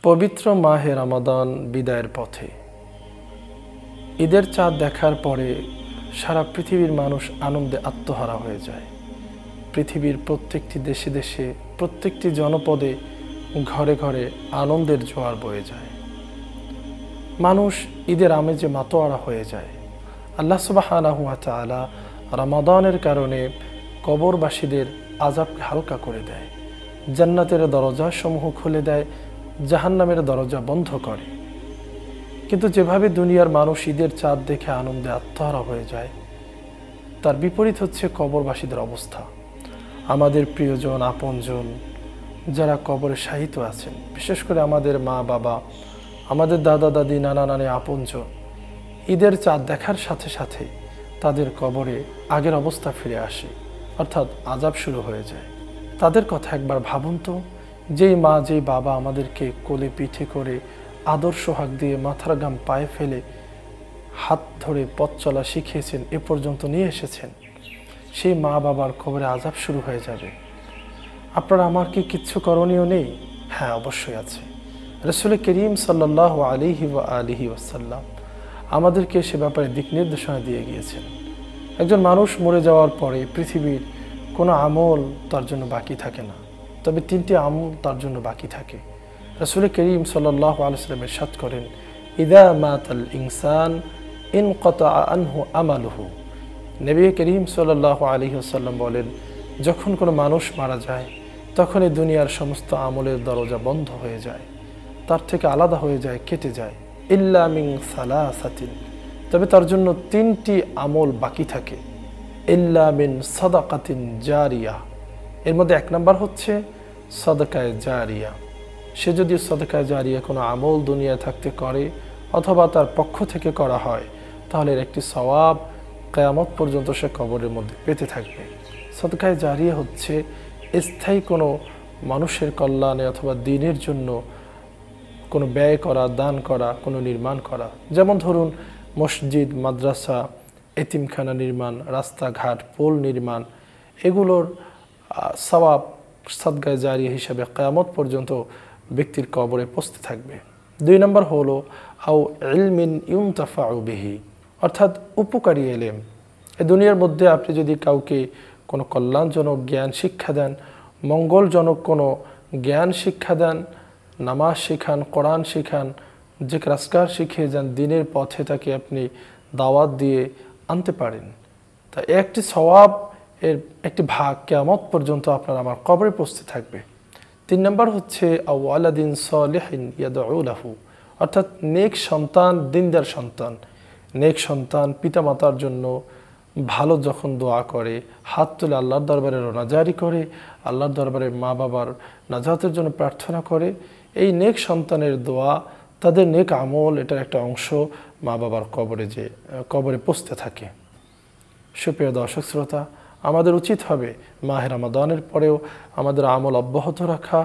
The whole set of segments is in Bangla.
পবিত্র মাহে রমাদান বিদায়ের পথে। ঈদের চাঁদ দেখার পরে সারা পৃথিবীর মানুষ আনন্দে আত্মহারা হয়ে যায়। পৃথিবীর প্রত্যেকটি দেশে দেশে, প্রত্যেকটি জনপদে, ঘরে ঘরে আনন্দের জোয়ার বয়ে যায়। মানুষ ঈদের আমেজে মাতোয়ারা হয়ে যায়। আল্লাহ সুবহানাহু ওয়া তাআলা রমাদানের কারণে কবরবাসীদের আযাবকে হালকা করে দেয়, জান্নাতের দরজা সমূহ খুলে দেয়, জাহান্নামের দরজা বন্ধ করে। কিন্তু যেভাবে দুনিয়ার মানুষ ঈদের চাঁদ দেখে আনন্দে আত্মহারা হয়ে যায়, তার বিপরীত হচ্ছে কবরবাসীদের অবস্থা। আমাদের প্রিয়জন, আপনজন যারা কবরে শায়িত আছেন, বিশেষ করে আমাদের মা বাবা, আমাদের দাদা দাদি, নানা নানি, আপনজন, ঈদের চাঁদ দেখার সাথে সাথে তাদের কবরে আগের অবস্থা ফিরে আসে, অর্থাৎ আযাব শুরু হয়ে যায়। তাদের কথা একবার ভাবুন তো, যেই মা, যেই বাবা আমাদেরকে কোলে পিঠে করে আদর সোহাগ দিয়ে মাথার ঘাম পায়ে ফেলে হাত ধরে পথ চলা শিখিয়েছেন, এ পর্যন্ত নিয়ে এসেছেন, সেই মা বাবার কবরে আযাব শুরু হয়ে যাবে। আপনার আমার কি কিচ্ছু করণীয় নেই? হ্যাঁ, অবশ্যই আছে। রাসূল করিম সাল্লাল্লাহু আলাইহি ওয়া আলিহি ওয়াসাল্লাম আমাদেরকে সে ব্যাপারে দিক নির্দেশনা দিয়ে গিয়েছেন। একজন মানুষ মরে যাওয়ার পরে পৃথিবীর কোনো আমল তার জন্য বাকি থাকে না, তবে তিনটি আমল তার জন্য বাকি থাকে। রাসূল করিম সাল্লাল্লাহু আলাইহি ওয়াসাল্লাম ইরশাদ করেন, ইযা মাতাল ইনসান ইনকাতা আনহু আমালুহু। নবী করিম সাল্লাল্লাহু আলাইহি ওয়াসাল্লাম বলেন, যখন কোনো মানুষ মারা যায় তখন এই দুনিয়ার সমস্ত আমলের দরজা বন্ধ হয়ে যায়, তার থেকে আলাদা হয়ে যায়, কেটে যায়। ইল্লা মিন সালাসাতিন, তবে তার জন্য তিনটি আমল বাকি থাকে। ইল্লা মিন সাদাকাতিন জারিয়া, এর মধ্যে এক নাম্বার হচ্ছে সাদাকায়ে জারিয়া। সে যদি সাদাকায়ে জারিয়া কোনো আমল দুনিয়া থাকতে করে অথবা তার পক্ষ থেকে করা হয়, তাহলে এর একটি সওয়াব কিয়ামত পর্যন্ত সে কবরের মধ্যে পেতে থাকবে। সাদাকায়ে জারিয়া হচ্ছে স্থায়ী কোনো মানুষের কল্যাণে অথবা দ্বীনের জন্য কোনো ব্যয় করা, দান করা, কোনো নির্মাণ করা। যেমন ধরুন মসজিদ, মাদ্রাসা, এতিমখানা নির্মাণ, রাস্তাঘাট, পোল নির্মাণ, এগুলোর সওয়াব সাদকায়ে জারিয়া হিসাবে কিয়ামত পর্যন্ত ব্যক্তির কবরে পৌঁছতে থাকবে। দুই নম্বর হলো আও ইলমিন ইউনতাফাউ বিহি, অর্থাৎ উপকারী এলেম। এই দুনিয়ার মধ্যে আপনি যদি কাউকে কোনো কল্যাণজনক জ্ঞান শিক্ষা দেন, মঙ্গলজনক কোনো জ্ঞান শিক্ষা দেন, নামাজ শেখান, কোরআন শেখান, জিকির আজকার শিখিয়ে যান, দিনের পথে তাকে আপনি দাওয়াত দিয়ে আনতে পারেন, তা একটি সওয়াব, এর একটি ভাগ কিয়ামত পর্যন্ত আপনার আমার কবরে পৌঁছতে থাকবে। তিন নম্বর হচ্ছে আও ওয়ালাদিন সালিহিন ইয়াদউ লাহু, অর্থাৎ নেক সন্তান, দিনদার সন্তান। নেক সন্তান পিতামাতার জন্য ভালো যখন দোয়া করে, হাত তুলে আল্লাহর দরবারে রোনাজারি করে, আল্লাহর দরবারে মা বাবার নাজাতের জন্য প্রার্থনা করে, এই নেক সন্তানের দোয়া, তাদের নেক আমল, এটার একটা অংশ মা বাবার কবরে পৌঁছতে থাকে। সুপ্রিয় দর্শক শ্রোতা, আমাদের উচিত হবে মাহে রমাদানের পরেও আমাদের আমল অব্যাহত রাখা,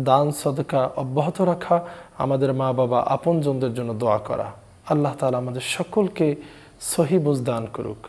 দান সদকা অব্যাহত রাখা, আমাদের মা বাবা আপনজনদের জন্য দোয়া করা। আল্লাহ তাআলা আমাদের সকলকে সহি বুঝ দান করুক।